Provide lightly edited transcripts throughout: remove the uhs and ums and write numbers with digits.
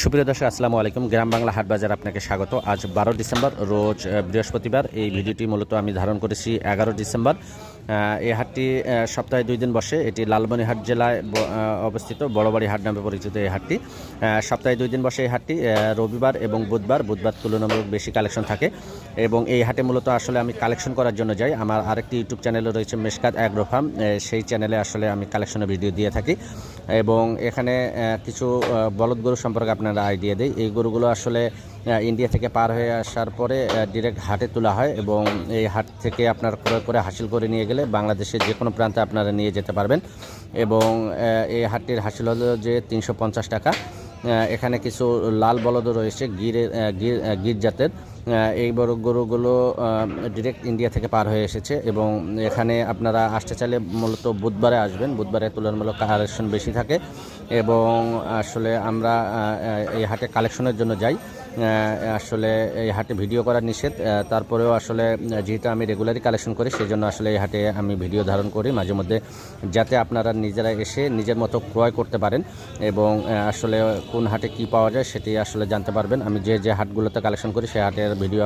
সুপ্রিয় দর্শক আসসালামু আলাইকুম। গ্রাম বাংলা হাট বাজার আপনাকে স্বাগত। আজ 12 ডিসেম্বর রোজ বৃহস্পতিবার। এই ভিডিওটি মূলত আমি ধারণ করেছি 11 ডিসেম্বর। এই হাটটি সপ্তাহে 2 দিন বসে। এটি লালমনিরহাট জেলায় অবস্থিত বড়বাড়ি হাট নামে পরিচিত। এই হাটটি সপ্তাহে 2 দিন বসে। এই হাটটি রবিবার এবং বুধবার তুলনামূলক বেশি কালেকশন থাকে এবং এই হাটে মূলত আসলে আমি কালেকশন করার জন্য যাই। আমার আরেকটি ইউটিউব চ্যানেলও রয়েছে মেশকাত অ্যাগ্রো ফার্ম, সেই চ্যানেলে আসলে আমি কালেকশনের ভিডিও দিয়ে থাকি এবং এখানে কিছু বলদ গরু সম্পর্কে আপনারা আইডিয়া দেই। এই গরুগুলো আসলে ইন্ডিয়া থেকে পার হয়ে আসার পরে ডিরেক্ট হাটে তোলা হয় এবং এই হাট থেকে আপনার ক্রয় করে হাসিল করে নিয়ে গেলে বাংলাদেশের যে কোনো প্রান্তে আপনারা নিয়ে যেতে পারবেন এবং এই হাটটির হাসিল হলো যে 350 টাকা। এখানে কিছু লাল বলদও রয়েছে গির জাতের। এই বড় গরুগুলো ডিরেক্ট ইন্ডিয়া থেকে পার হয়ে এসেছে এবং এখানে আপনারা আসতে চাইলে মূলত বুধবারে আসবেন। বুধবারে তুলনামূলক কালেকশন বেশি থাকে এবং আসলে আমরা এই হাটে কালেকশনের জন্য যাই। আসলে এই হাটে ভিডিও করা নিষেধ, তারপরেও আসলে যেহেতু আমি রেগুলারই কালেকশন করি সেই জন্য আসলে এই হাটে আমি ভিডিও ধারণ করি মাঝে মধ্যে, যাতে আপনারা নিজেরা এসে নিজের মতো ক্রয় করতে পারেন এবং আসলে কোন হাটে কি পাওয়া যায় সেটি আসলে জানতে পারবেন। আমি যে হাটগুলোতে কালেকশন করি সেই হাটের ভিডিও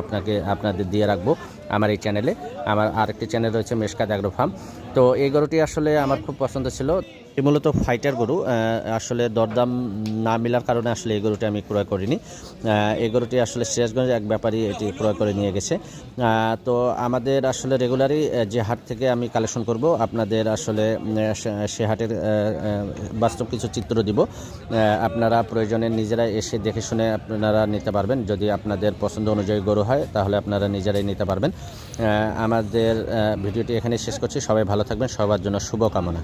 আপনাদের দিয়ে রাখবো আমার এই চ্যানেলে। আমার আরেকটি চ্যানেল রয়েছে মেশকাত অ্যাগ্রো ফার্ম। তো এই গরুটি আসলে আমার খুব পছন্দ ছিল। এটি মূলত ফাইটার গরু। আসলে দরদাম না মেলার কারণে আসলে এই গরুটি আমি ক্রয় করিনি। এই গরুটি আসলে সিরাজগঞ্জের এক ব্যাপারী এটি ক্রয় করে নিয়ে গেছে। তো আমাদের আসলে রেগুলারই যে হাট থেকে আমি কালেকশন করব আপনাদের আসলে সে হাটের বাস্তব কিছু চিত্র দিব। আপনারা প্রয়োজনে নিজেরা এসে দেখে শুনে আপনারা নিতে পারবেন। যদি আপনাদের পছন্দ অনুযায়ী গরু হয় তাহলে আপনারা নিজেরাই নিতে পারবেন। আমাদের ভিডিওটি এখানে শেষ করছি। সবাই ভালো থাকবেন, সবার জন্য শুভকামনা।